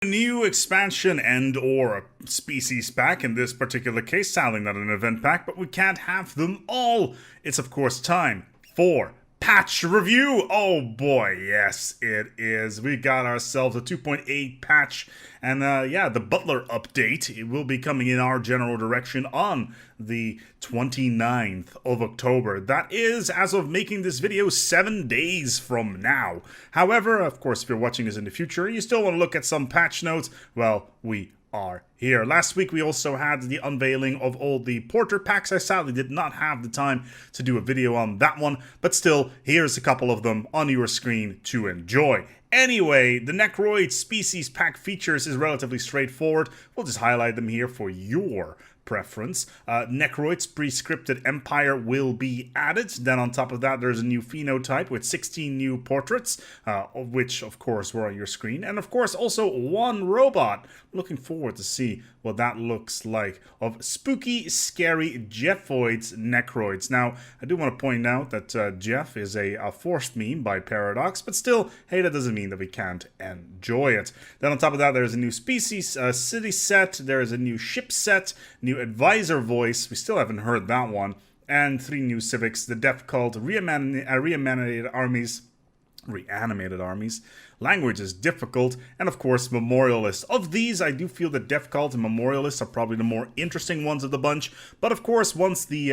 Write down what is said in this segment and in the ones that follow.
New expansion and or a species pack, in this particular case, sadly not an event pack, but we can't have them all. It's of course time for patch review. Oh boy, yes it is. We got ourselves a 2.8 patch, and yeah, the Butler update, it will be coming in our general direction on the 29th of October. That is, as of making this video, 7 days from now. However, of course, if you're watching this in the future, you still want to look at some patch notes, well, we are here. Last week we also had the unveiling of all the Porter packs. I sadly did not have the time to do a video on that one, but still, here's a couple of them on your screen to enjoy. Anyway, the Necroids species pack features is relatively straightforward. We'll just highlight them here for your preference. Necroids pre-scripted Empire will be added. Then on top of that, there's a new phenotype with 16 new portraits, of which of course were on your screen, and of course also one robot. Looking forward to see what that looks like, of spooky, scary Jeffoids Necroids. Now, I do want to point out that Jeff is a forced meme by Paradox, but still, hey, that doesn't mean that we can't enjoy it. Then on top of that, there's a new species city set, there's a new ship set, new advisor voice, we still haven't heard that one, and 3 new civics, the Death Cult, reanimated armies, language is difficult, and of course Memorialist. Of these, I do feel that Death Cult and Memorialist are probably the more interesting ones of the bunch, but of course once the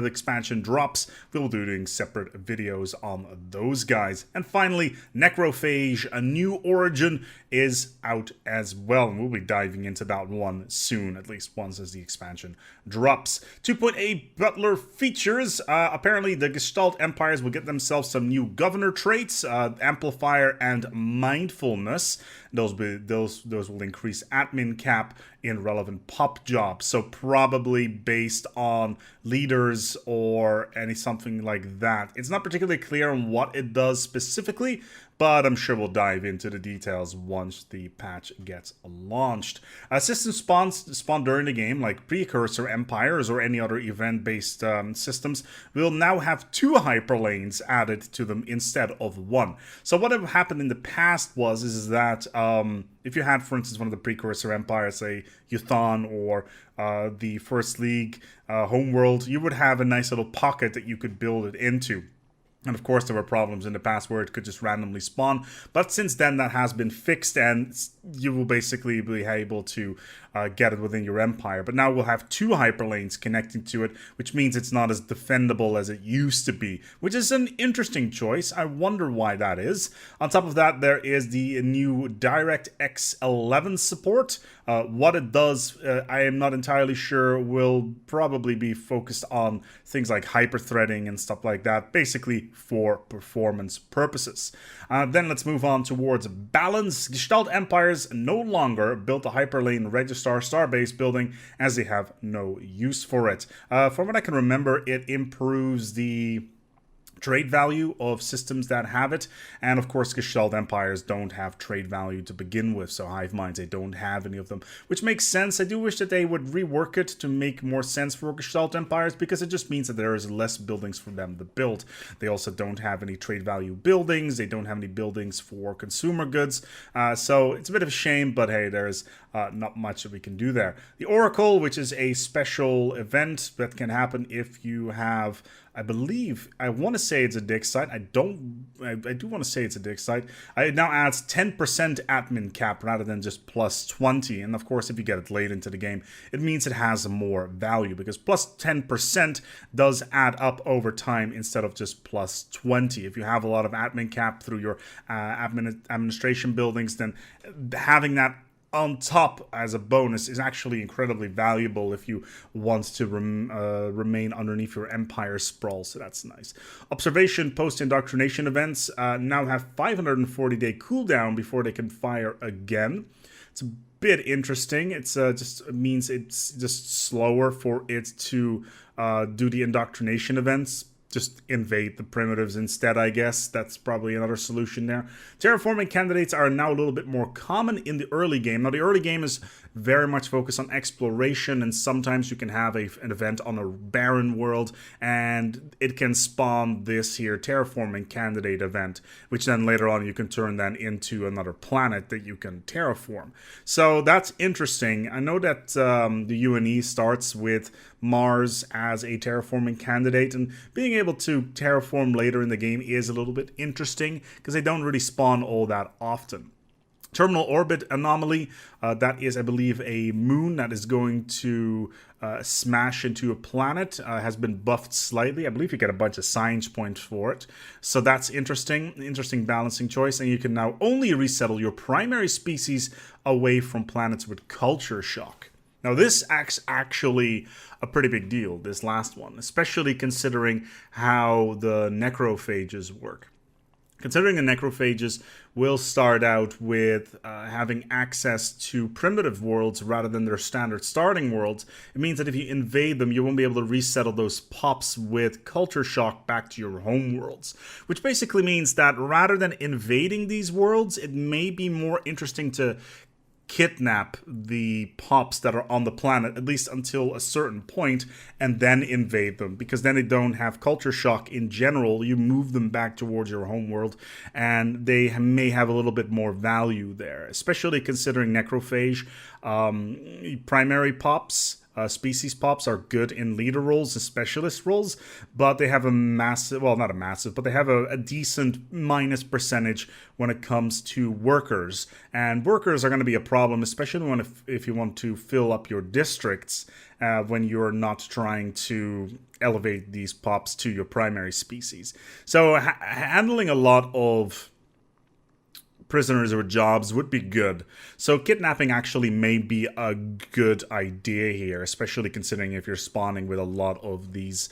expansion drops, we'll be doing separate videos on those guys. And finally, Necrophage, a new origin, is out as well, and we'll be diving into that one soon, at least once as the expansion drops. 2.8 Butler features, apparently the Gestalt Empires will get themselves some new governor traits, Amplifier and Mindfulness. Those will increase admin cap in relevant pop jobs, so probably based on leaders or something like that. It's not particularly clear on what it does specifically, but I'm sure we'll dive into the details once the patch gets launched. Systems spawned during the game, like Precursor Empires or any other event-based systems, will now have 2 hyperlanes added to them instead of 1. So what had happened in the past is that if you had, for instance, one of the Precursor Empires, say Yuthan or the First League homeworld, you would have a nice little pocket that you could build it into. And of course, there were problems in the past where it could just randomly spawn. But since then, that has been fixed, and you will basically be able to get it within your empire. But now we'll have 2 hyperlanes connecting to it, which means it's not as defendable as it used to be, which is an interesting choice. I wonder why that is. On top of that, there is the new DirectX 11 support. What it does, I am not entirely sure. Will probably be focused on things like hyperthreading and stuff like that, basically for performance purposes. Then let's move on towards balance. Gestalt Empires no longer built a hyperlane Registar Starbase building, as they have no use for it. From what I can remember, it improves the trade value of systems that have it, and of course Gestalt Empires don't have trade value to begin with, so Hive Minds, they don't have any of them, which makes sense. I do wish that they would rework it to make more sense for Gestalt Empires, because it just means that there is less buildings for them to build. They also don't have any trade value buildings, they don't have any buildings for consumer goods, so it's a bit of a shame, but hey, there's not much that we can do there. The Oracle, which is a special event that can happen if you have, I believe, I want to say it's a dig site. I do want to say it's a dig site. It now adds 10% admin cap rather than just plus 20. And of course, if you get it late into the game, it means it has more value, because plus 10% does add up over time instead of just plus 20. If you have a lot of admin cap through your administration buildings, then having that on top as a bonus is actually incredibly valuable if you want to remain underneath your empire sprawl, so that's nice. Observation post-indoctrination events now have 540-day cooldown before they can fire again. It's a bit interesting. It's just means it's just slower for it to do the indoctrination events. just invade the primitives instead, I guess. That's probably another solution there. Terraforming candidates are now a little bit more common in the early game. Now, the early game is very much focused on exploration, and sometimes you can have an event on a barren world, and it can spawn this here terraforming candidate event, which then later on you can turn that into another planet that you can terraform. So that's interesting. I know that the UNE starts with Mars as a terraforming candidate, and being able to terraform later in the game is a little bit interesting because they don't really spawn all that often. Terminal orbit anomaly, that is, I believe, a moon that is going to smash into a planet, has been buffed slightly. I believe you get a bunch of science points for it. So that's interesting balancing choice. And you can now only resettle your primary species away from planets with culture shock. Now, this acts actually a pretty big deal, this last one, especially considering how the necrophages work. Considering the necrophages will start out with having access to primitive worlds rather than their standard starting worlds, it means that if you invade them, you won't be able to resettle those pops with culture shock back to your home worlds. Which basically means that rather than invading these worlds, it may be more interesting to kidnap the pops that are on the planet, at least until a certain point, and then invade them, because then they don't have culture shock in general. You move them back towards your home world, and they may have a little bit more value there, especially considering necrophage. Primary pops, species pops are good in leader roles and specialist roles, but they have a massive, well, not a massive, but they have a decent minus percentage when it comes to workers. And workers are going to be a problem, especially if you want to fill up your districts when you're not trying to elevate these pops to your primary species. So handling a lot of prisoners or jobs would be good. So kidnapping actually may be a good idea here, especially considering if you're spawning with a lot of these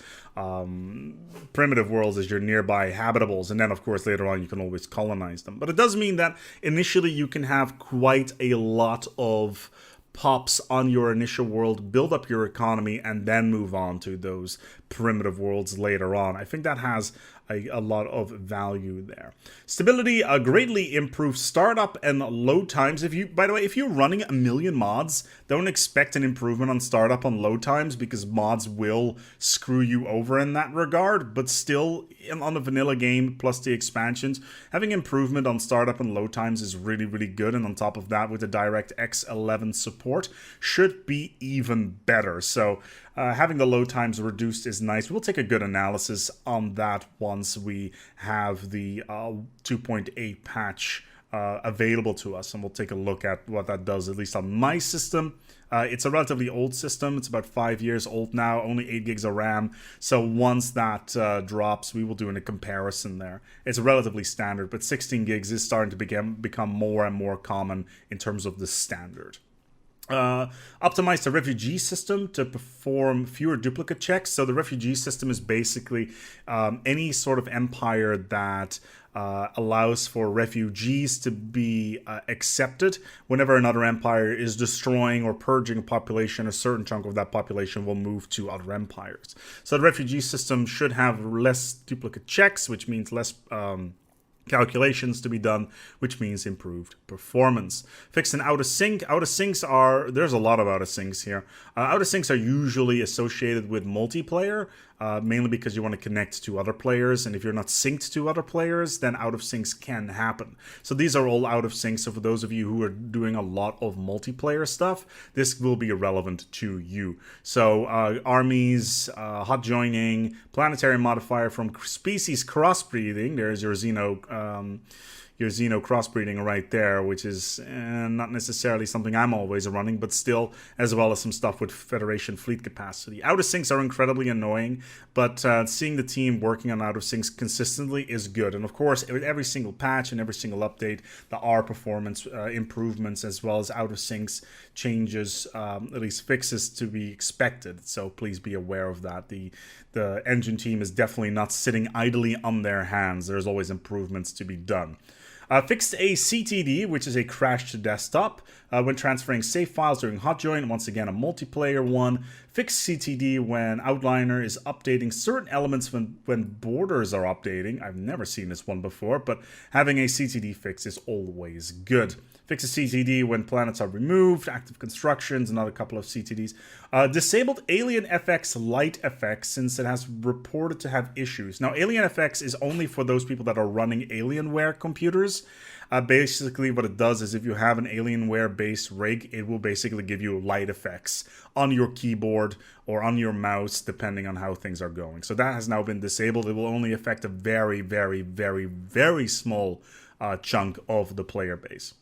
primitive worlds as your nearby habitables, and then of course later on you can always colonize them. But it does mean that initially you can have quite a lot of pops on your initial world, build up your economy, and then move on to those primitive worlds later on. I think that has a lot of value there. Stability greatly improves startup and load times. By the way, if you're running a million mods, don't expect an improvement on startup and load times, because mods will screw you over in that regard. But still, on the vanilla game plus the expansions, having improvement on startup and load times is really, really good. And on top of that, with the DirectX 11 support, should be even better. So having the load times reduced is nice. We'll take a good analysis on that once we have the 2.8 patch available to us, and we'll take a look at what that does, at least on my system. It's a relatively old system. It's about 5 years old now, only 8 gigs of RAM. So once that drops, we will do a comparison there. It's relatively standard, but 16 gigs is starting to become more and more common in terms of the standard. Optimize the refugee system to perform fewer duplicate checks. So the refugee system is basically any sort of empire that allows for refugees to be accepted. Whenever another empire is destroying or purging a population, a certain chunk of that population will move to other empires. So the refugee system should have less duplicate checks, which means less calculations to be done, which means improved performance. Fixed and out of sync. Out of syncs there's a lot of out of syncs here. Out of syncs are usually associated with multiplayer, mainly because you want to connect to other players, and if you're not synced to other players, then out of syncs can happen. So these are all out of sync. So for those of you who are doing a lot of multiplayer stuff, this will be relevant to you. So armies, hot joining, planetary modifier from species crossbreeding. There's your Xeno crossbreeding right there, which is not necessarily something I'm always running, but still, as well as some stuff with Federation fleet capacity. Out of syncs are incredibly annoying, but seeing the team working on out of syncs consistently is good. And of course, with every single patch and every single update, there are performance improvements as well as out of syncs changes, at least fixes to be expected. So please be aware of that. The engine team is definitely not sitting idly on their hands. There's always improvements to be done. Fixed a CTD, which is a crash to desktop, when transferring save files during hotjoin. Once again, a multiplayer one. Fixed CTD when Outliner is updating certain elements when borders are updating. I've never seen this one before, but having a CTD fix is always good. Fix a CTD when planets are removed, active constructions, another couple of CTDs. Disabled Alien FX Light effects since it has reported to have issues. Now, Alien FX is only for those people that are running Alienware computers. Basically, what it does is if you have an Alienware-based rig, it will basically give you light effects on your keyboard or on your mouse, depending on how things are going. So that has now been disabled. It will only affect a very, very, very, very small chunk of the player base.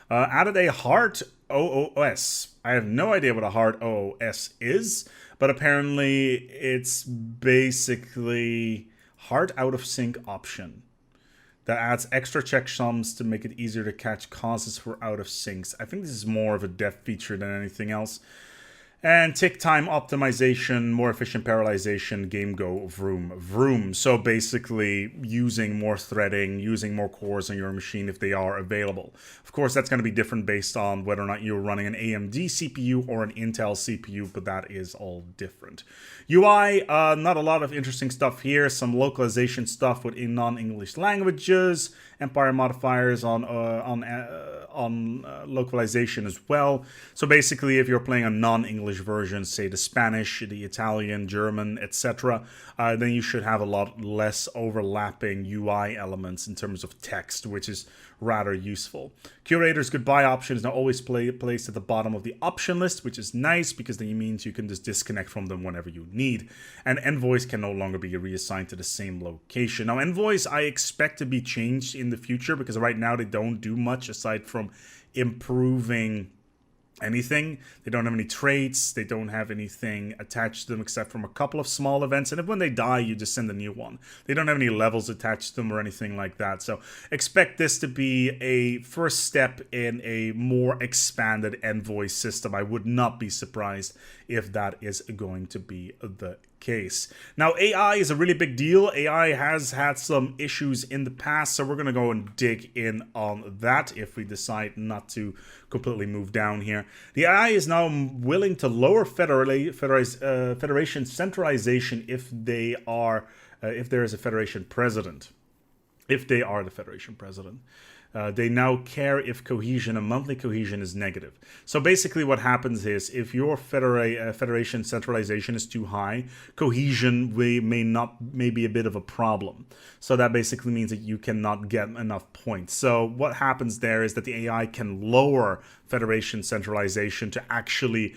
Added a Heart OOS. I have no idea what a Heart OOS is, but apparently it's basically Heart out of sync option that adds extra checksums to make it easier to catch causes for out of syncs. I think this is more of a dev feature than anything else. And tick time optimization, more efficient parallelization, game go vroom vroom. So basically using more threading, using more cores on your machine if they are available. Of course, that's going to be different based on whether or not you're running an AMD CPU or an Intel CPU, but that is all different. UI, not a lot of interesting stuff here. Some localization stuff within non-English languages, Empire modifiers on localization as well. So basically, if you're playing a non-English version, say the Spanish, the Italian, German, etc., then you should have a lot less overlapping UI elements in terms of text, which is rather useful. Curator's goodbye option is now always placed at the bottom of the option list, which is nice because then it means you can just disconnect from them whenever you need. And envoys can no longer be reassigned to the same location. Now, envoys I expect to be changed in the future because right now they don't do much aside from improving anything. They don't have any traits, they don't have anything attached to them except from a couple of small events, and if when they die you just send a new one. They don't have any levels attached to them or anything like that, so expect this to be a first step in a more expanded envoy system. I would not be surprised if that is going to be the case. Now, AI is a really big deal. AI has had some issues in the past, so we're going to go and dig in on that if we decide not to completely move down here. The AI is now willing to lower Federation centralization if there is a Federation president. If they are the Federation president. They now care if cohesion and monthly cohesion is negative. So basically what happens is if your Federation centralization is too high, cohesion may be a bit of a problem. So that basically means that you cannot get enough points. So what happens there is that the AI can lower Federation centralization to actually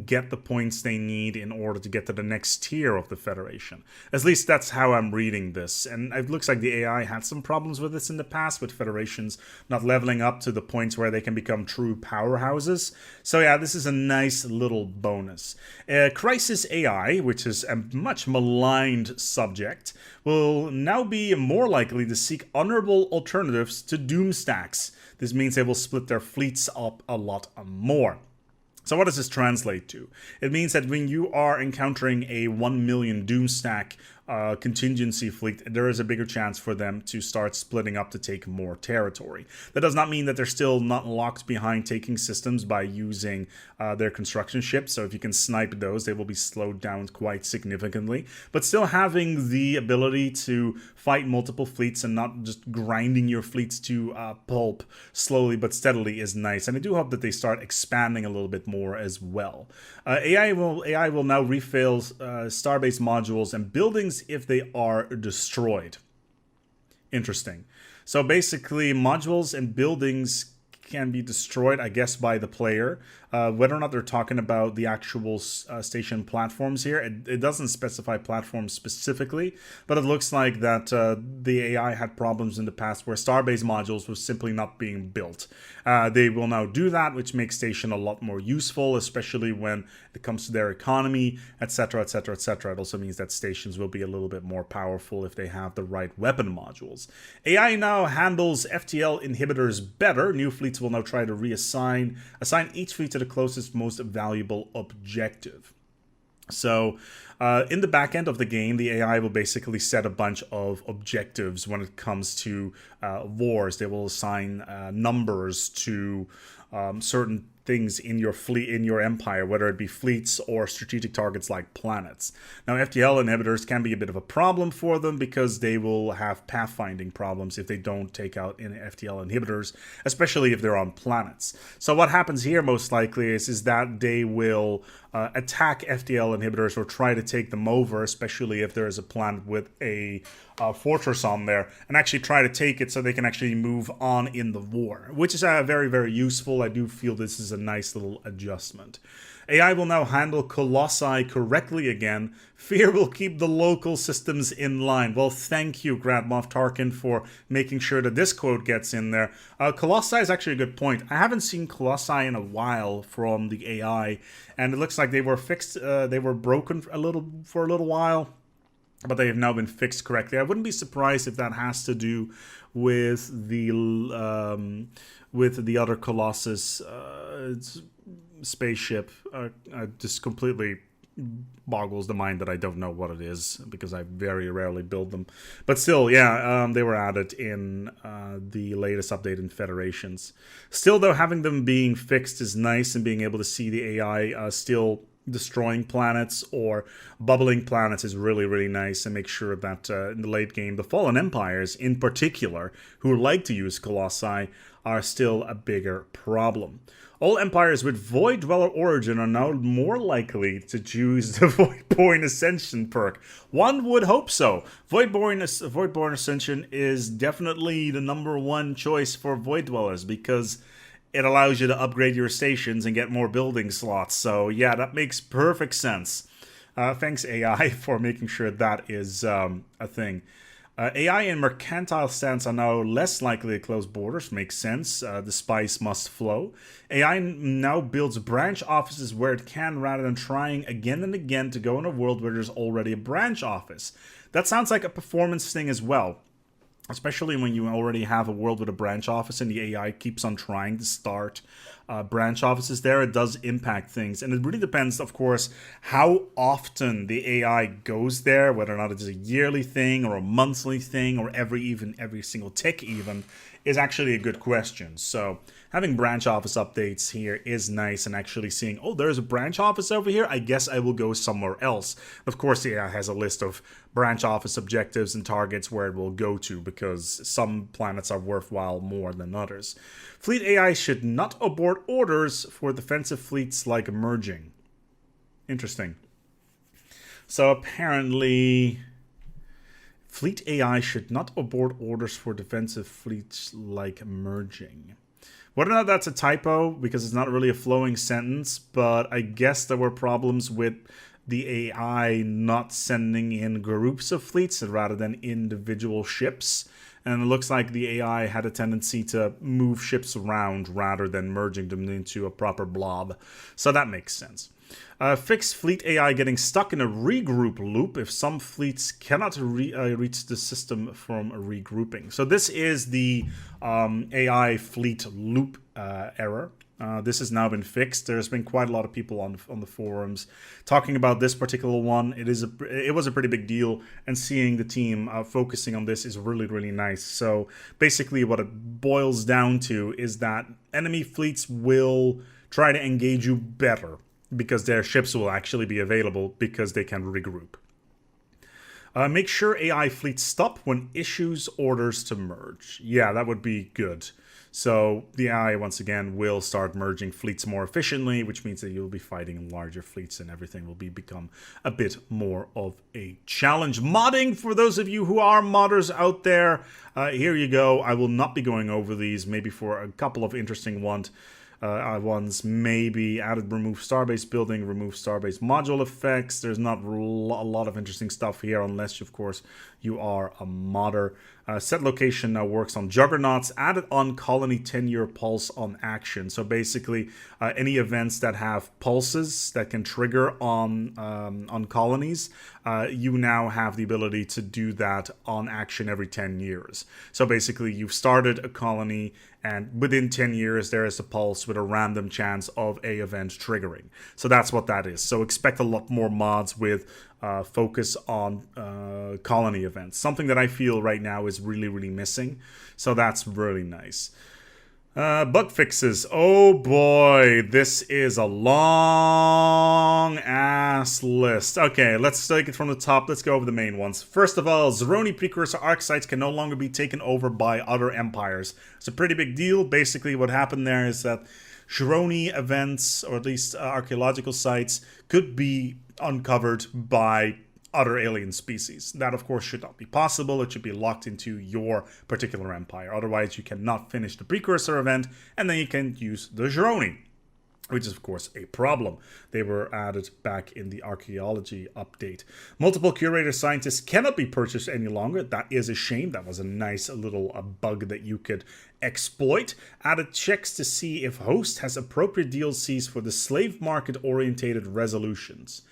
get the points they need in order to get to the next tier of the Federation. At least that's how I'm reading this. And it looks like the AI had some problems with this in the past, with Federations not leveling up to the points where they can become true powerhouses. So yeah, this is a nice little bonus. Crisis AI, which is a much maligned subject, will now be more likely to seek honorable alternatives to Doom stacks. This means they will split their fleets up a lot more. So what does this translate to? It means that when you are encountering a 1 million Doom stack contingency fleet, there is a bigger chance for them to start splitting up to take more territory. That does not mean that they're still not locked behind taking systems by using their construction ships. So if you can snipe those, they will be slowed down quite significantly. But still having the ability to fight multiple fleets and not just grinding your fleets to pulp slowly but steadily is nice. And I do hope that they start expanding a little bit more as well. AI will now refill Starbase modules and buildings if they are destroyed. Interesting. So basically, modules and buildings can be destroyed, I guess, by the player. Whether or not they're talking about the actual station platforms here, it doesn't specify platforms specifically, but it looks like that the AI had problems in the past where Starbase modules were simply not being built. They will now do that, which makes station a lot more useful, especially when it comes to their economy, etc., etc., etc. It also means that stations will be a little bit more powerful if they have the right weapon modules. AI now handles FTL inhibitors better. New fleets will now try to assign each fleet to the closest, most valuable objective. So in the back end of the game, the AI will basically set a bunch of objectives when it comes to wars. They will assign numbers to certain things in your fleet, in your empire, whether it be fleets or strategic targets like planets. Now, FTL inhibitors can be a bit of a problem for them because they will have pathfinding problems if they don't take out FTL inhibitors, especially if they're on planets. So what happens here most likely is that they will attack FTL inhibitors or try to take them over, especially if there is a planet with a fortress on there, and actually try to take it so they can actually move on in the war, which is very, very useful. I do feel this is a nice little adjustment. AI will now handle Colossi correctly again. Fear will keep the local systems in line. Well, thank you, Grand Moff Tarkin, for making sure that this quote gets in there. Colossi is actually a good point. I haven't seen Colossi in a while from the AI, and it looks like they were fixed. They were broken for a little while, but they have now been fixed correctly. I wouldn't be surprised if that has to do with the other Colossus spaceship. Just completely boggles the mind that I don't know what it is, because I very rarely build them. But still, yeah, they were added in the latest update in Federations. Still, though, having them being fixed is nice, and being able to see the AI still destroying planets or bubbling planets is really, really nice, and make sure that in the late game, the Fallen Empires in particular, who like to use Colossi, are still a bigger problem. All empires with Void Dweller origin are now more likely to choose the Voidborn Ascension perk. One would hope so. Voidborn Ascension is definitely the #1 choice for Void Dwellers, because it allows you to upgrade your stations and get more building slots. So yeah, that makes perfect sense. Thanks AI for making sure that is a thing. AI in mercantile stance are now less likely to close borders. Makes sense. The spice must flow. AI now builds branch offices where it can, rather than trying again and again to go in a world where there's already a branch office. That sounds like a performance thing as well, especially when you already have a world with a branch office and the AI keeps on trying to start branch offices there. It does impact things, and it really depends, of course, how often the AI goes there, whether or not it's a yearly thing or a monthly thing or every single tick even, is actually a good question. So having branch office updates here is nice, and actually seeing, oh, there's a branch office over here, I guess I will go somewhere else. Of course, the AI has a list of branch office objectives and targets where it will go to, because some planets are worthwhile more than others. Fleet AI should not abort orders for defensive fleets like merging. Interesting. So apparently, fleet AI should not abort orders for defensive fleets like merging. Whether or not that's a typo, because it's not really a flowing sentence, but I guess there were problems with the AI not sending in groups of fleets rather than individual ships. And it looks like the AI had a tendency to move ships around rather than merging them into a proper blob. So that makes sense. Fix fleet AI getting stuck in a regroup loop if some fleets cannot reach the system from regrouping. So this is the AI fleet loop error. This has now been fixed. There's been quite a lot of people on the forums talking about this particular one. It was a pretty big deal, and seeing the team focusing on this is really, really nice. So basically what it boils down to is that enemy fleets will try to engage you better, because their ships will actually be available because they can regroup. Make sure AI fleets stop when issues orders to merge. Yeah, that would be good. So the AI, once again, will start merging fleets more efficiently, which means that you'll be fighting larger fleets and everything will become a bit more of a challenge. Modding, for those of you who are modders out there, here you go. I will not be going over these, maybe for a couple of interesting ones, maybe added remove starbase building, remove starbase module effects. There's not a lot of interesting stuff here, unless, of course, you are a modder. Set location now works on juggernauts. Added on colony 10-year pulse on action. So basically, any events that have pulses that can trigger on colonies, you now have the ability to do that on action every 10 years. So basically, you've started a colony, and within 10 years, there is a pulse with a random chance of a event triggering. So that's what that is. So expect a lot more mods with focus on colony events. Something that I feel right now is really, really missing. So that's really nice. Bug fixes. Oh boy, this is a long ass list. Okay, let's take it from the top. Let's go over the main ones. First of all, Zeroni precursor arc sites can no longer be taken over by other empires. It's a pretty big deal. Basically, what happened there is that Zeroni events, or at least archaeological sites, could be uncovered by other alien species. That, of course, should not be possible. It should be locked into your particular empire. Otherwise, you cannot finish the precursor event, and then you can use the Zeroni, which is, of course, a problem. They were added back in the archaeology update. Multiple curator scientists cannot be purchased any longer. That is a shame. That was a nice little bug that you could exploit. Added checks to see if host has appropriate DLCs for the slave market orientated resolutions.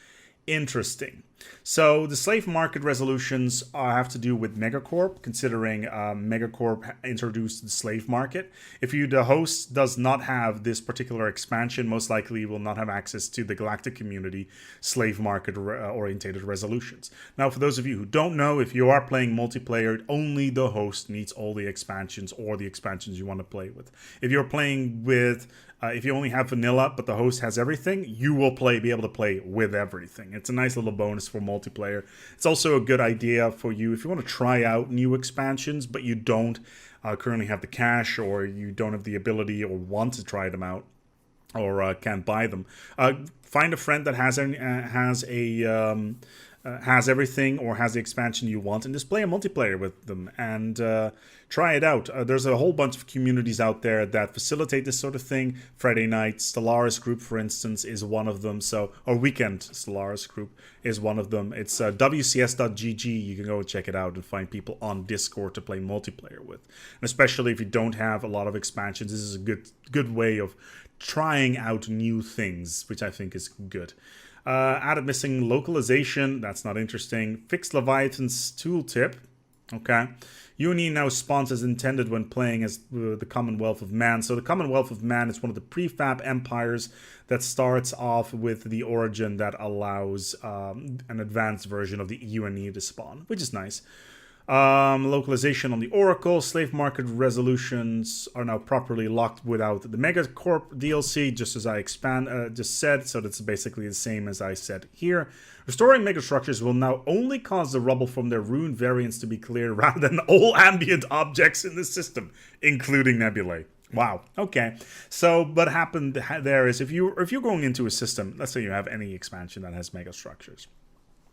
Interesting. So the slave market resolutions have to do with Megacorp, considering Megacorp introduced the slave market. If the host does not have this particular expansion, most likely you will not have access to the Galactic Community slave market orientated resolutions. Now, for those of you who don't know, if you are playing multiplayer, only the host needs all the expansions or the expansions you want to play with. If you're playing with if you only have vanilla, but the host has everything, you will be able to play with everything. It's a nice little bonus for multiplayer. It's also a good idea for you if you want to try out new expansions, but you don't currently have the cash, or you don't have the ability or want to try them out, or can't buy them. Find a friend that has everything or has the expansion you want, and just play a multiplayer with them and try it out. There's a whole bunch of communities out there that facilitate this sort of thing. Friday Night Stellaris group, for instance, is one of them. Or Weekend Stellaris group is one of them. It's wcs.gg. You can go and check it out and find people on Discord to play multiplayer with. And especially if you don't have a lot of expansions, this is a good way of trying out new things, which I think is good. Added missing localization. That's not interesting. Fixed Leviathan's tooltip. Okay. Uni now spawns as intended when playing as the Commonwealth of Man. So the Commonwealth of Man is one of the prefab empires that starts off with the origin that allows an advanced version of the Uni to spawn, which is nice. Localization on the Oracle. Slave market resolutions are now properly locked without the Megacorp DLC, just as I just said. So that's basically the same as I said here. Restoring megastructures will now only cause the rubble from their ruined variants to be cleared rather than all ambient objects in the system, including nebulae. Wow. Okay. So what happened there is if you're going into a system, let's say you have any expansion that has megastructures.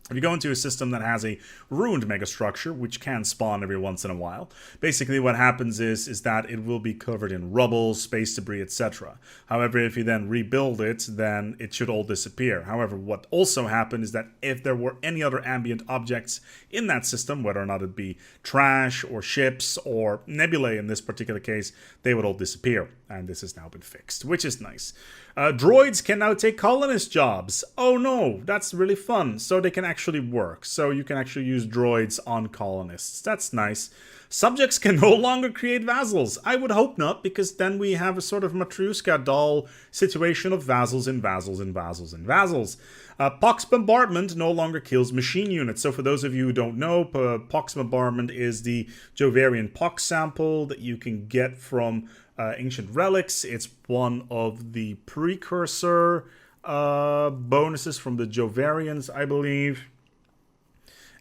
If you go into a system that has a ruined megastructure, which can spawn every once in a while, basically what happens is that it will be covered in rubble, space debris, etc. However, if you then rebuild it, then it should all disappear. However, what also happened is that if there were any other ambient objects in that system, whether or not it be trash or ships or nebulae in this particular case, they would all disappear. And this has now been fixed, which is nice. Droids can now take colonist jobs. Oh no, that's really fun. So they can actually work. So you can actually use droids on colonists. That's nice. Subjects can no longer create vassals. I would hope not, because then we have a sort of Matryoshka doll situation of vassals and vassals and vassals and vassals. Pox Bombardment no longer kills machine units. So for those of you who don't know, Pox Bombardment is the Jovarian Pox sample that you can get from Ancient Relics. It's one of the precursor bonuses from the Jovarians, I believe.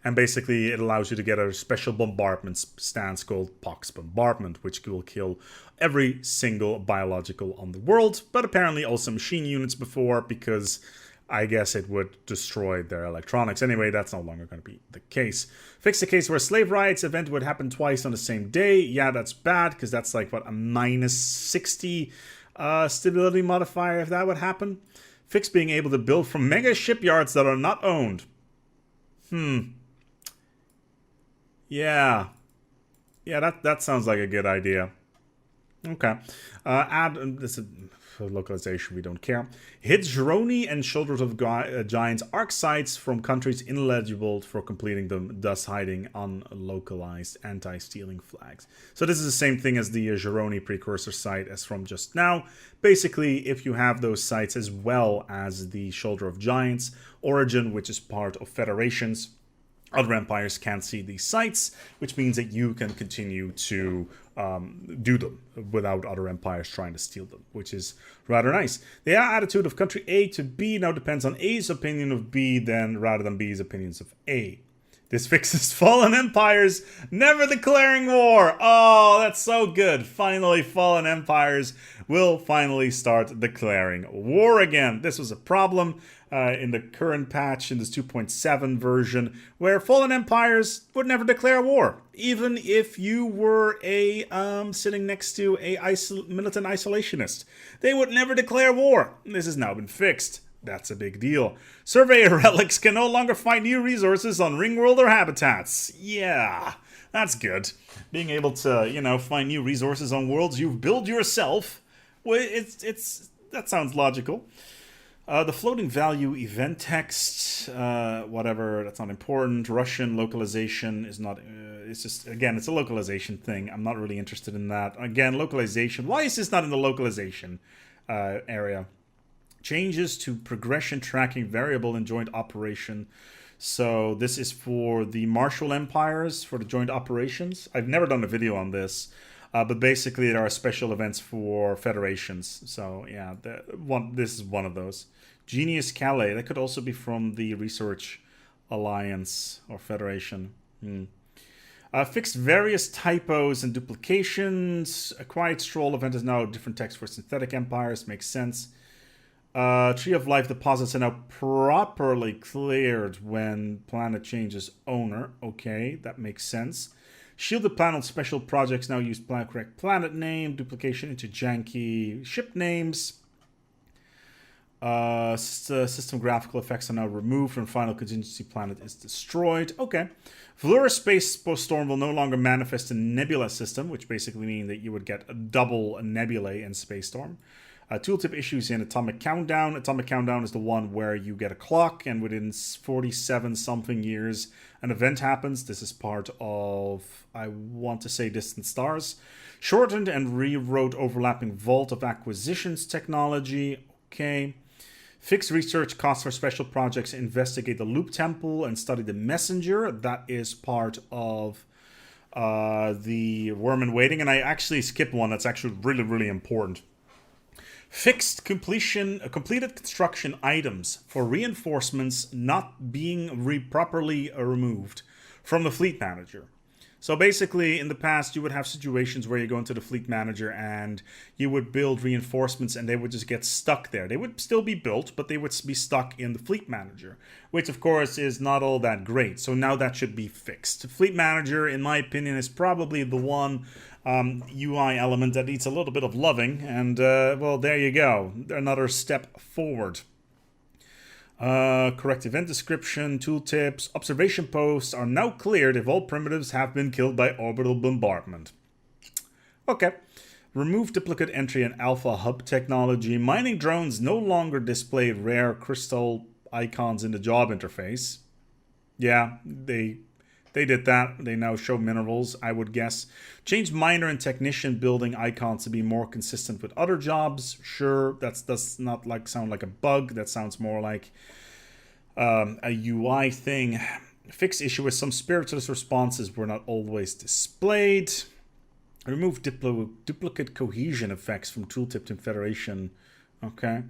And basically, it allows you to get a special bombardment stance called Pox Bombardment, which will kill every single biological on the world, but apparently also machine units before, because I guess it would destroy their electronics. Anyway, that's no longer going to be the case. Fix the case where a slave riots event would happen twice on the same day. Yeah, that's bad, because that's like, what, a minus 60 stability modifier if that would happen. Fix being able to build from mega shipyards that are not owned. Yeah. Yeah, that sounds like a good idea. Okay. Add this is localization, we don't care. Hit Zeroni and Shoulders of Giants arc sites from countries ineligible for completing them, thus hiding unlocalized anti-stealing flags. So this is the same thing as the Zeroni precursor site as from just now. Basically, if you have those sites as well as the Shoulder of Giants origin, which is part of Federations, other empires can't see these sites, which means that you can continue to do them without other empires trying to steal them, which is rather nice. The attitude of country A to B now depends on A's opinion of B rather than B's opinions of A. This fixes fallen empires never declaring war. Oh, that's so good. Finally, fallen empires will finally start declaring war again. This was a problem in the current patch, in this 2.7 version, where fallen empires would never declare war. Even if you were sitting next to a militant isolationist, they would never declare war. This has now been fixed. That's a big deal. Surveyor relics can no longer find new resources on Ringworld or habitats. Yeah, that's good. Being able to, find new resources on worlds you've built yourself. Well, that sounds logical. The floating value event text, whatever, that's not important. Russian localization is not, it's just, again, it's a localization thing. I'm not really interested in that. Again, localization. Why is this not in the localization area? Changes to progression tracking variable in joint operation. So this is for the Marshall Empires, for the joint operations. I've never done a video on this, but basically there are special events for federations. So yeah, this is one of those. Genius Calais, that could also be from the Research Alliance or Federation. Fixed various typos and duplications. A Quiet Stroll event is now different text for synthetic empires, makes sense. Tree of Life deposits are now properly cleared when planet changes owner. Okay, that makes sense. Shielded planet special projects now use correct planet name. Duplication into janky ship names. System graphical effects are now removed when final contingency planet is destroyed. Okay. Vlura Space Storm will no longer manifest in Nebula system, which basically means that you would get a double nebulae in Space Storm. Tooltip issues in Atomic Countdown. Atomic Countdown is the one where you get a clock and within 47-something years an event happens. This is part of, I want to say, Distant Stars. Shortened and rewrote overlapping Vault of Acquisitions technology. Okay. Fixed research costs for special projects. Investigate the Loop Temple and study the Messenger. That is part of the Worm in Waiting. And I actually skipped one that's actually really, really important. Fixed completed construction items for reinforcements not being properly removed from the fleet manager. So basically, in the past, you would have situations where you go into the fleet manager and you would build reinforcements and they would just get stuck there. They would still be built, but they would be stuck in the fleet manager, which of course is not all that great. So now that should be fixed. Fleet manager, in my opinion, is probably the one UI element that needs a little bit of loving. And, well, there you go. Another step forward. Correct event description, tooltips, observation posts are now cleared if all primitives have been killed by orbital bombardment. Okay. Remove duplicate entry and alpha hub technology. Mining drones no longer display rare crystal icons in the job interface. Yeah, they did that. They now show minerals, I would guess. Change miner and technician building icons to be more consistent with other jobs. Sure, that does not sound like a bug. That sounds more like a UI thing. Fix issue with some spiritless responses were not always displayed. Remove duplicate cohesion effects from tooltip and Federation. Okay.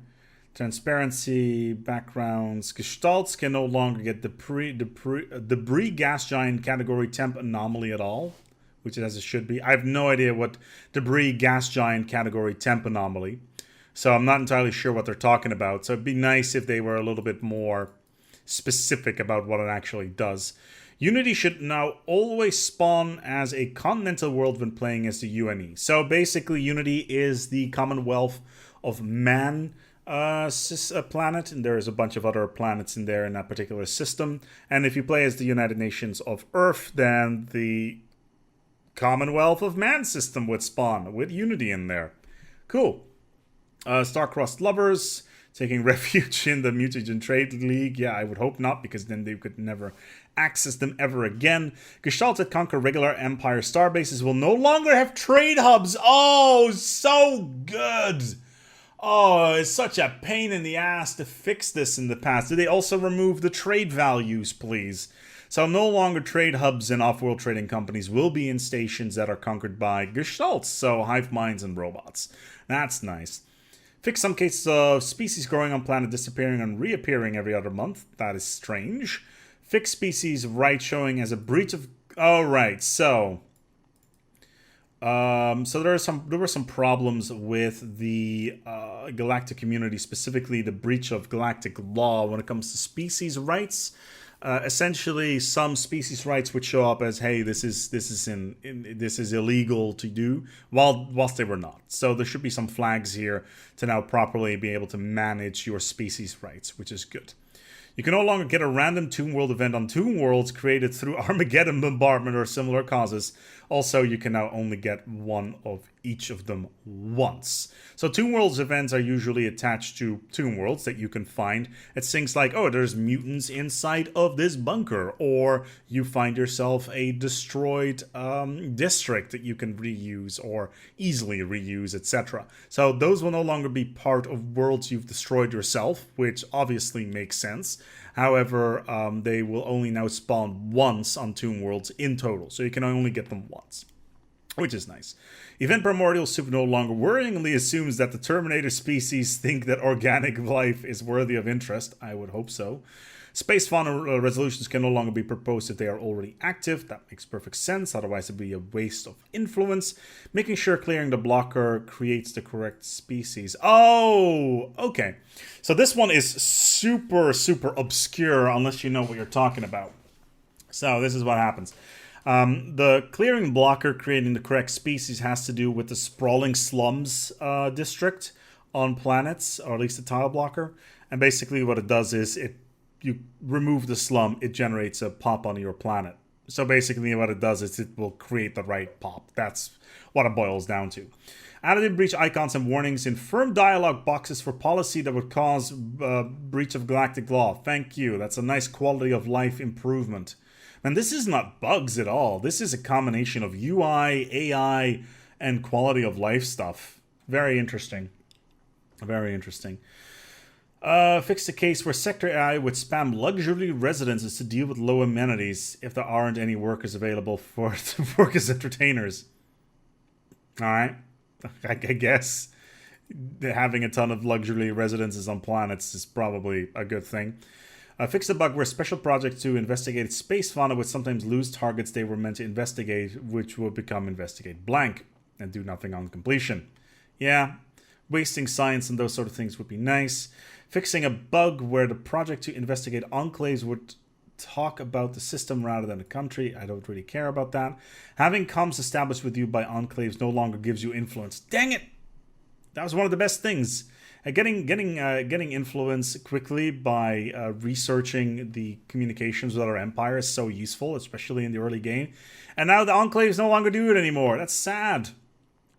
Transparency, backgrounds. Gestalts can no longer get debris gas giant category temp anomaly at all, which is as it should be. I have no idea what debris gas giant category temp anomaly, so I'm not entirely sure what they're talking about. So it'd be nice if they were a little bit more specific about what it actually does. Unity should now always spawn as a continental world when playing as the UNE. So basically, Unity is the Commonwealth of Man planet, and there's a bunch of other planets in there in that particular system. And if you play as the United Nations of Earth, then the Commonwealth of Man system would spawn with Unity in there. Cool. Star-crossed lovers taking refuge in the Mutagen Trade League. Yeah, I would hope not, because then they could never access them ever again. Gestalt that conquer regular Empire starbases will no longer have trade hubs. Oh, so good. Oh, it's such a pain in the ass to fix this in the past. Did they also remove the trade values, please? So no longer trade hubs and off-world trading companies will be in stations that are conquered by Gestalts, so hive minds and robots. That's nice. Fix some cases of species growing on planet disappearing and reappearing every other month. That is strange. Fix species right showing as a breach of... Oh, right, so there were some problems with the galactic community, specifically the breach of galactic law when it comes to species rights. Essentially, some species rights would show up as, "Hey, this is illegal to do," whilst they were not. So there should be some flags here to now properly be able to manage your species rights, which is good. You can no longer get a random Toon World event on Toon Worlds created through Armageddon bombardment or similar causes. Also, you can now only get one of each of them once. So Toon Worlds events are usually attached to Toon Worlds that you can find. It's things like, oh, there's mutants inside of this bunker, or you find yourself a destroyed district that you can reuse or easily reuse, etc. So those will no longer be part of worlds you've destroyed yourself, which obviously makes sense. However, they will only now spawn once on Toon Worlds in total, so you can only get them once, which is nice. Event Primordial Soup no longer worryingly assumes that the Terminator species think that organic life is worthy of interest. I would hope so. Space fauna resolutions can no longer be proposed if they are already active. That makes perfect sense, otherwise it'd be a waste of influence. Making sure clearing the blocker creates the correct species. Oh, okay. So this one is super, super obscure unless you know what you're talking about. So this is what happens. The clearing blocker creating the correct species has to do with the sprawling slums district on planets, or at least the tile blocker. And basically what it does is you remove the slum, it generates a pop on your planet. So basically what it does is it will create the right pop. That's what it boils down to. Added breach icons and warnings in firm dialogue boxes for policy that would cause breach of galactic law. Thank you. That's a nice quality of life improvement. And this is not bugs at all. This is a combination of UI, AI, and quality of life stuff. Very interesting. Very interesting. Fix the case where Sector AI would spam luxury residences to deal with low amenities if there aren't any workers available to work as entertainers. Alright. I guess having a ton of luxury residences on planets is probably a good thing. Fix the bug where special projects to investigate space fauna would sometimes lose targets they were meant to investigate, which will become investigate blank and do nothing on completion. Yeah, wasting science and those sort of things would be nice. Fixing a bug where the project to investigate enclaves would talk about the system rather than the country. I don't really care about that. Having comms established with you by enclaves no longer gives you influence. Dang it! That was one of the best things. Getting influence quickly by researching the communications with other empires is so useful, especially in the early game. And now the enclaves no longer do it anymore. That's sad.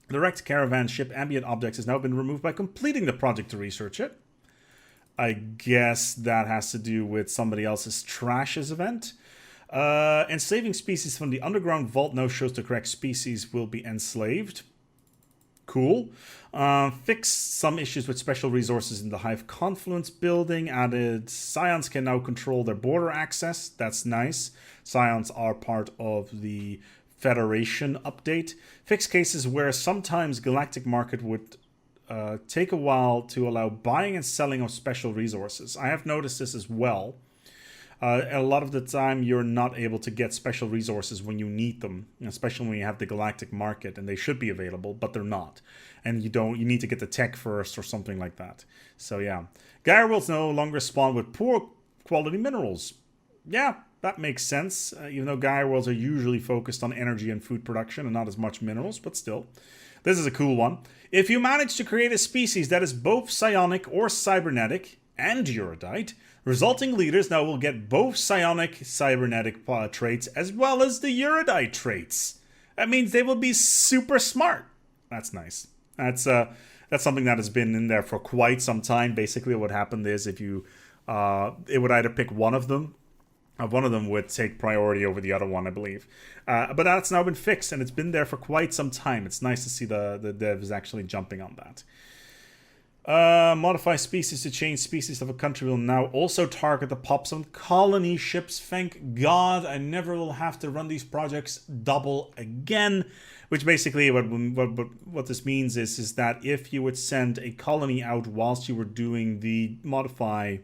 The wrecked caravan ship ambient objects has now been removed by completing the project to research it. I guess that has to do with somebody else's trashes event. Enslaving species from the underground vault now shows the correct species will be enslaved. Cool. Fix some issues with special resources in the Hive Confluence building. Added Scions can now control their border access. That's nice. Scions are part of the Federation update. Fix cases where sometimes Galactic Market would take a while to allow buying and selling of special resources. I have noticed this as well. A lot of the time you're not able to get special resources when you need them, especially when you have the Galactic Market, and they should be available, but they're not. And you need to get the tech first or something like that. So yeah. Gaia worlds no longer spawn with poor quality minerals. Yeah, that makes sense. Even though Gaia worlds are usually focused on energy and food production and not as much minerals, but still. This is a cool one. If you manage to create a species that is both psionic or cybernetic and Eurodite, resulting leaders now will get both psionic cybernetic traits as well as the Eurodite traits. That means they will be super smart. That's nice. That's something that has been in there for quite some time. Basically, what happened is if you, it would either pick one of them. One of them would take priority over the other one, I believe. But that's now been fixed, and it's been there for quite some time. It's nice to see the devs actually jumping on that. Modify species to change species of a country will now also target the pops on colony ships. Thank God I never will have to run these projects double again. Which basically what this means is that if you would send a colony out whilst you were doing the modify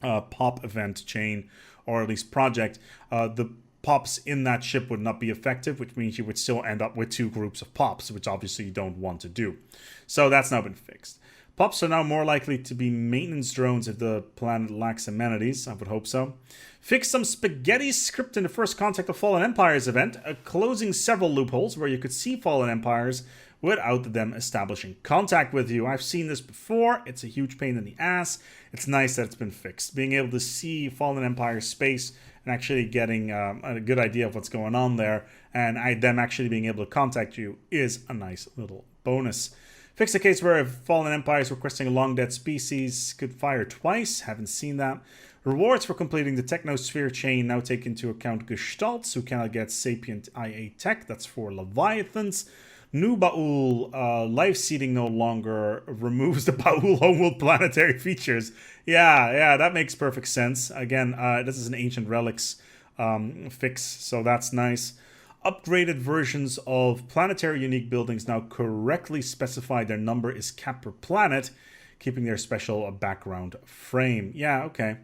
pop event chain, or at least project, the pops in that ship would not be effective, which means you would still end up with 2 groups of pops, which obviously you don't want to do. So that's now been fixed. Pops are now more likely to be maintenance drones if the planet lacks amenities. I would hope so. Fix some spaghetti script in the First Contact of Fallen Empires event, closing several loopholes where you could see Fallen Empires without them establishing contact with you. I've seen this before. It's a huge pain in the ass. It's nice that it's been fixed. Being able to see Fallen Empire space and actually getting a good idea of what's going on there, and them actually being able to contact you is a nice little bonus. Fix the case where Fallen Empires requesting a long-dead species could fire twice. Haven't seen that. Rewards for completing the Technosphere chain now take into account Gestalts, who cannot get Sapient IA tech. That's for Leviathans. New Baul life seeding no longer removes the Baul homeworld planetary features. Yeah, that makes perfect sense. Again, this is an Ancient Relics fix, so that's nice. Upgraded versions of planetary unique buildings now correctly specify their number is capped per planet, keeping their special background frame. Yeah, okay.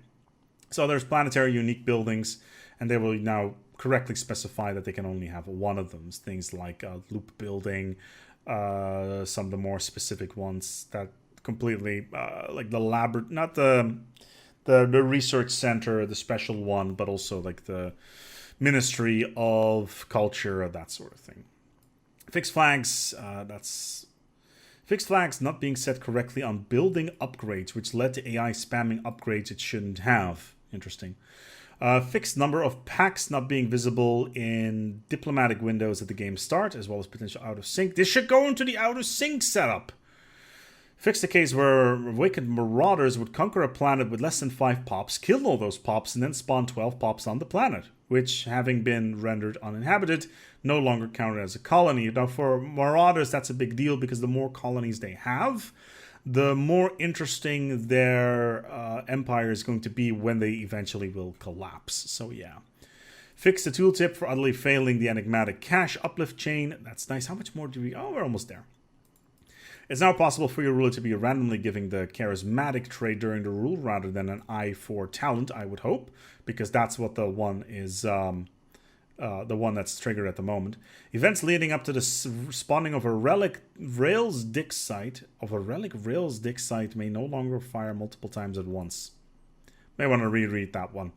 So there's planetary unique buildings, and they will now correctly specify that they can only have one of them. Things like loop building, some of the more specific ones that completely like the lab, not the research center, the special one, but also like the Ministry of Culture, that sort of thing. Fixed flags, fixed flags not being set correctly on building upgrades, which led to AI spamming upgrades it shouldn't have. Interesting. Fixed number of packs not being visible in diplomatic windows at the game start, as well as potential out of sync. This should go into the out of sync setup. Fix the case where awakened marauders would conquer a planet with less than 5 pops, kill all those pops, and then spawn 12 pops on the planet, which, having been rendered uninhabited, no longer counted as a colony. Now, for marauders, that's a big deal because the more colonies they have, the more interesting their empire is going to be when they eventually will collapse. So yeah. Fix the tooltip for utterly failing the enigmatic cache uplift chain. That's nice. How much more do we... Oh, we're almost there. It's now possible for your ruler to be randomly giving the charismatic trait during the rule rather than an eye for talent, I would hope, because that's what the one is, the one that's triggered at the moment. Events leading up to the spawning of a relic rails dig site may no longer fire multiple times at once. May want to reread that one.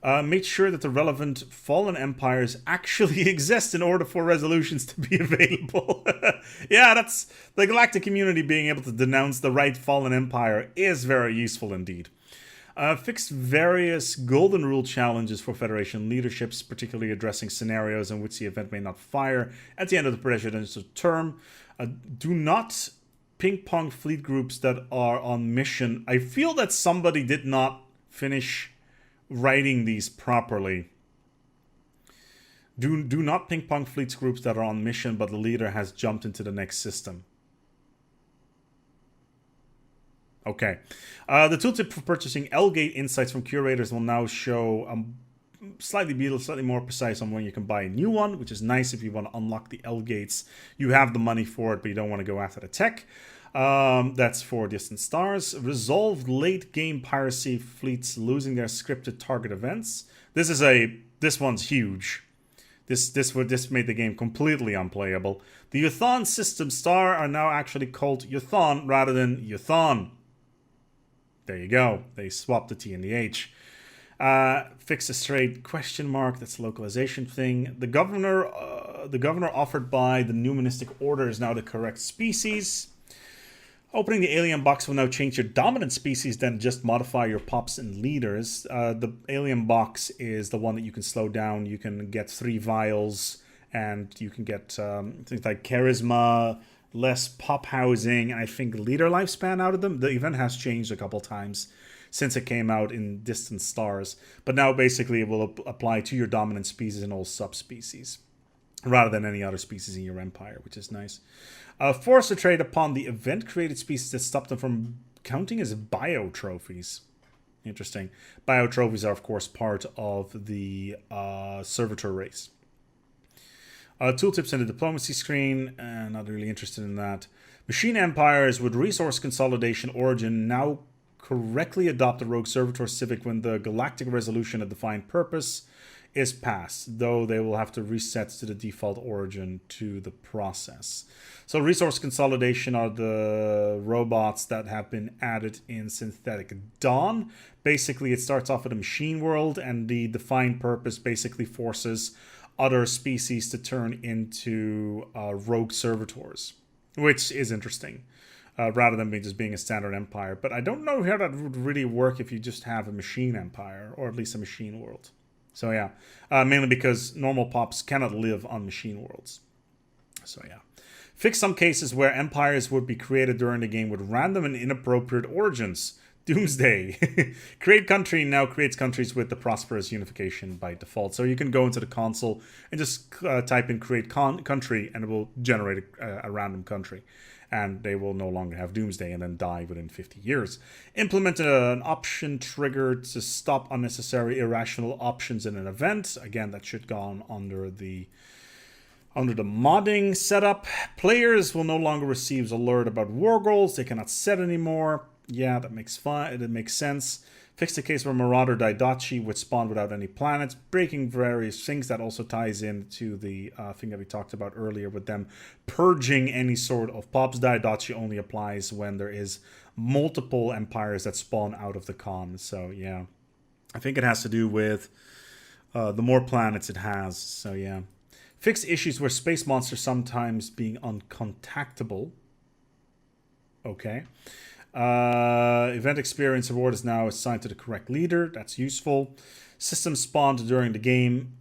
Make sure that the relevant fallen empires actually exist in order for resolutions to be available. Yeah, that's the galactic community being able to denounce the right fallen empire is very useful indeed. Fixed various golden rule challenges for Federation leaderships, particularly addressing scenarios in which the event may not fire at the end of the presidential term. Do not ping-pong fleet groups that are on mission. I feel that somebody did not finish writing these properly. Do not ping-pong fleets groups that are on mission, but the leader has jumped into the next system. Okay. The tooltip for purchasing L-Gate insights from curators will now show slightly more precise on when you can buy a new one, which is nice if you want to unlock the L-Gates. You have the money for it, but you don't want to go after the tech. That's for Distant Stars. Resolved late game piracy fleets losing their scripted target events. This one's huge. This made the game completely unplayable. The Yuthon system star are now actually called Yuthon rather than Yuthon. There you go. They swapped the T and the H. Fix a straight question mark. That's a localization thing. The governor offered by the Numismatic Order is now the correct species. Opening the alien box will now change your dominant species, then just modify your pops and leaders. The alien box is the one that you can slow down. You can get 3 vials and you can get things like charisma, less pop housing, and I think leader lifespan out of them. The event has changed a couple times since it came out in Distant Stars, but now basically it will apply to your dominant species and all subspecies, rather than any other species in your empire, which is nice. Force to trade upon the event-created species that stop them from counting as bio-trophies. Interesting. Bio-trophies are, of course, part of the servitor race. Tooltips in the diplomacy screen, not really interested in that. Machine empires with resource consolidation origin now correctly adopt the Rogue Servitor Civic when the galactic resolution of defined purpose is passed, though they will have to reset to the default origin to the process. So resource consolidation are the robots that have been added in Synthetic Dawn. Basically, it starts off with a machine world, and the defined purpose basically forces other species to turn into rogue servitors, which is interesting, rather than just being a standard empire. But I don't know how that would really work if you just have a machine empire, or at least a machine world. So yeah, mainly because normal pops cannot live on machine worlds. So yeah. Fix some cases where empires would be created during the game with random and inappropriate origins. Doomsday. Create country now creates countries with the prosperous unification by default. So you can go into the console and just type in create country, and it will generate a random country. And they will no longer have Doomsday and then die within 50 years. Implement an option trigger to stop unnecessary irrational options in an event. Again, that should go on under the modding setup. Players will no longer receive alert about war goals they cannot set anymore. Yeah, that makes sense. Fix the case where Marauder Daidachi would spawn without any planets, breaking various things. That also ties into the thing that we talked about earlier with them purging any sort of pops. Daidachi only applies when there is multiple empires that spawn out of the con. So yeah, I think it has to do with the more planets it has. So yeah. Fix issues where space monsters sometimes being uncontactable. Okay. Event experience award is now assigned to the correct leader. That's useful. Systems spawned during the game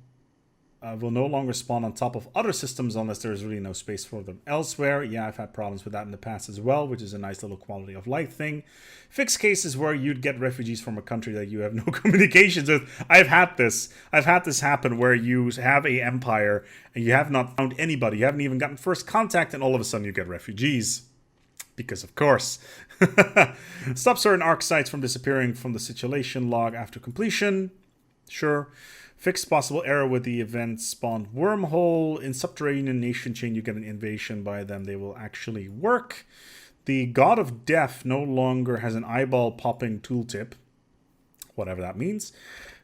will no longer spawn on top of other systems unless there's really no space for them elsewhere. Yeah, I've had problems with that in the past as well, which is a nice little quality of life thing. Fix cases where you'd get refugees from a country that you have no communications with. I've had this happen where you have a empire and you have not found anybody. You haven't even gotten first contact, and all of a sudden you get refugees. Because of course. Stop certain arc sites from disappearing from the situation log after completion. Sure. Fix possible error with the event spawned wormhole. In subterranean nation chain, you get an invasion by them. They will actually work. The God of Death no longer has an eyeball popping tooltip. Whatever that means.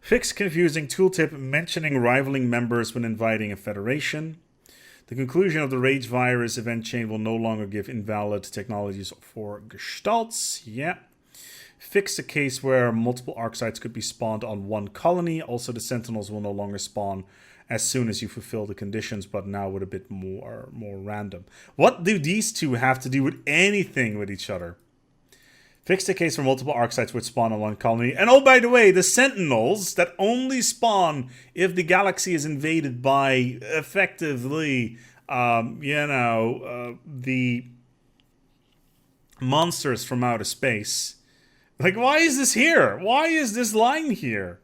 Fix confusing tooltip mentioning rivaling members when inviting a federation. The conclusion of the Rage Virus event chain will no longer give invalid technologies for gestalts. Yeah. Fix a case where multiple arc sites could be spawned on one colony. Also, the Sentinels will no longer spawn as soon as you fulfill the conditions, but now with a bit more random. What do these two have to do with anything with each other? Fix the case where multiple arc sites would spawn on one colony. And oh, by the way, the Sentinels that only spawn if the galaxy is invaded by effectively, the monsters from outer space. Like, why is this here? Why is this line here?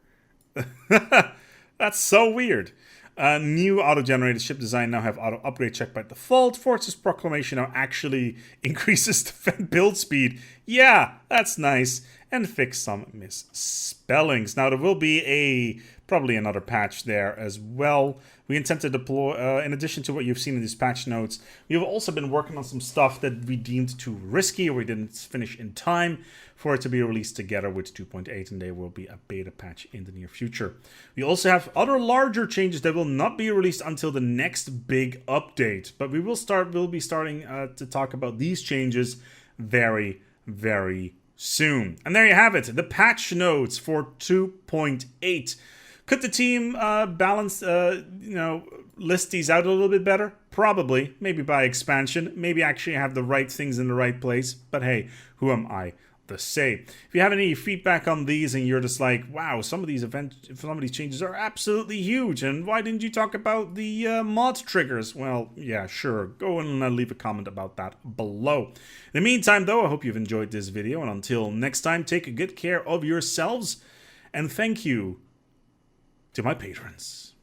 That's so weird. New auto-generated ship design now have auto-upgrade check by default. Fortress Proclamation now actually increases defense build speed. Yeah, that's nice. And fix some misspellings. Now, there will be probably another patch there as well. We intend to deploy, in addition to what you've seen in these patch notes, we've also been working on some stuff that we deemed too risky or we didn't finish in time for it to be released together with 2.8, and there will be a beta patch in the near future. We also have other larger changes that will not be released until the next big update, but we'll be starting to talk about these changes very, very soon. And there you have it, the patch notes for 2.8. Could the team balance, list these out a little bit better? Probably. Maybe by expansion. Maybe actually have the right things in the right place. But hey, who am I? to say. If you have any feedback on these and you're just like, wow, some of these changes are absolutely huge, and why didn't you talk about the mod triggers? Well, yeah, sure. Go and leave a comment about that below. In the meantime, though, I hope you've enjoyed this video, and until next time, take good care of yourselves, and thank you to my patrons.